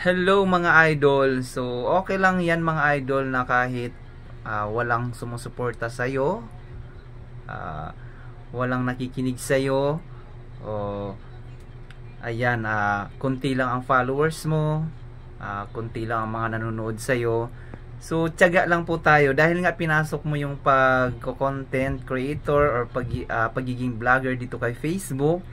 Hello mga idol. So okay lang yan mga idol na kahit walang sumusuporta sa'yo, ah, walang nakikinig sa'yo, o ayan, konti lang ang followers mo, konti lang ang mga nanonood sa'yo. So tiyaga lang po tayo dahil nga pinasok mo yung pag-content creator or pagiging vlogger dito kay Facebook.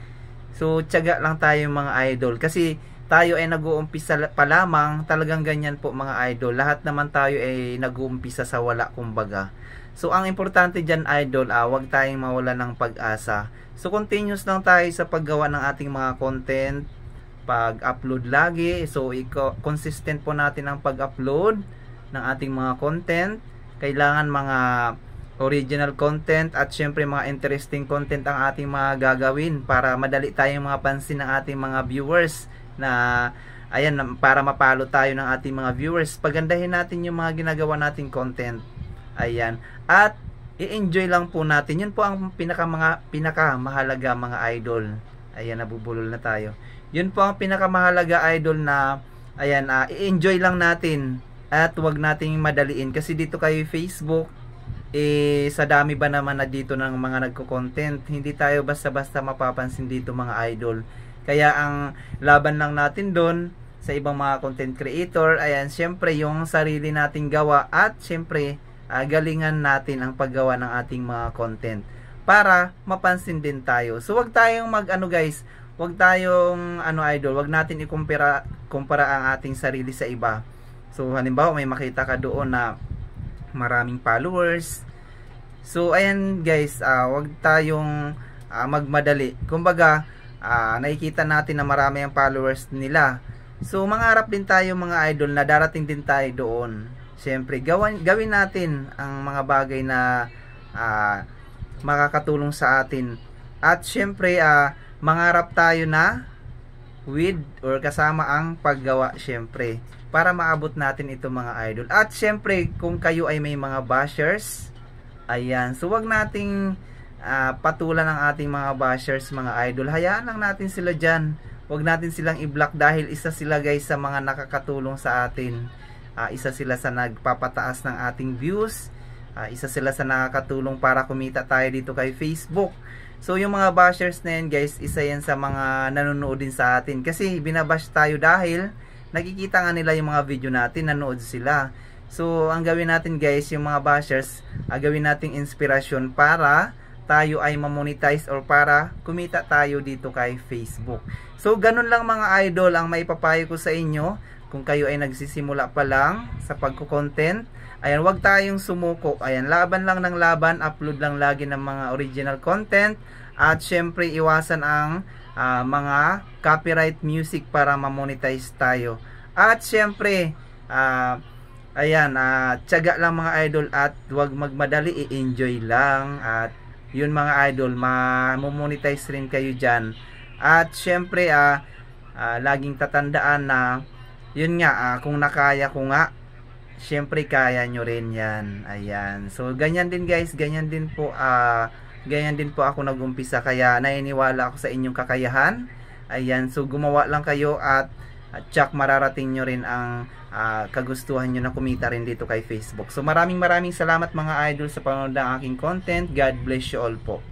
So tiyaga lang tayo mga idol kasi tayo ay nag-uumpisa pa lamang, talagang ganyan po mga idol. Lahat naman tayo ay nag-uumpisa sa wala kumbaga. So ang importante dyan idol, wag tayong mawala ng pag-asa. So continuous lang tayo sa paggawa ng ating mga content, pag-upload lagi. So consistent po natin ang pag-upload ng ating mga content. Kailangan mga original content at syempre mga interesting content ang ating mga gagawin para madali tayong mga pansin ng ating mga viewers, na ayan, para mapalo tayo ng ating mga viewers. Pagandahin natin yung mga ginagawa nating content, ayan, at i-enjoy lang po natin. Yun po ang pinakamahalaga mga idol. Ayan, nabubulol na tayo. Yun po ang pinakamahalaga idol, na ayan, i-enjoy lang natin at wag nating madaliin kasi dito kay Facebook, sa dami ba naman na dito ng mga nagko-content, hindi tayo basta-basta mapapansin dito mga idol. Kaya ang laban lang natin doon sa ibang mga content creator, ayan, syempre yung sarili nating gawa at syempre galingan natin ang paggawa ng ating mga content para mapansin din tayo. So wag tayong guys, wag tayong idol, wag natin kumpara ang ating sarili sa iba. So halimbawa may makita ka doon na maraming followers. So ayan guys, wag tayong magmadali. Kumbaga, nakikita natin na marami ang followers nila. So mangarap din tayo mga idol na darating din tayo doon. Siyempre gawin natin ang mga bagay na makakatulong sa atin. At siyempre mangarap tayo na with or kasama ang paggawa siyempre, para maabot natin ito mga idol. At siyempre kung kayo ay may mga bashers, ayan, so wag nating patulan ng ating mga bashers mga idol. Hayaan lang natin sila dyan. Huwag natin silang i-block dahil isa sila guys sa mga nakakatulong sa atin. Isa sila sa nagpapataas ng ating views. Isa sila sa nakakatulong para kumita tayo dito kay Facebook. So yung mga bashers na yan guys, isa yan sa mga nanonood din sa atin. Kasi binabash tayo dahil nakikita nga nila yung mga video natin, nanood sila. So ang gawin natin guys, yung mga bashers, gawin nating inspirasyon para tayo ay mamonetize or para kumita tayo dito kay Facebook. So ganun lang mga idol ang maipapayo ko sa inyo. Kung kayo ay nagsisimula pa lang sa pagko-content, ayan, wag tayong sumuko. Ayan, laban lang ng laban, upload lang lagi ng mga original content, at syempre iwasan ang mga copyright music para mamonetize tayo. At syempre ayan, tiyaga lang mga idol at wag magmadali, i-enjoy lang. At yun mga idol, mamonetize rin kayo dyan. At syempre laging tatandaan na yun nga, kung nakaya ko nga, syempre kaya nyo rin yan. Ayan, so ganyan din guys, ganyan din po ako nag-umpisa, kaya naniniwala ako sa inyong kakayahan. Ayan, so gumawa lang kayo at tsak mararating nyo rin ang kagustuhan nyo na kumita rin dito kay Facebook. So maraming salamat mga idol sa panonood ng aking content. God bless you all po.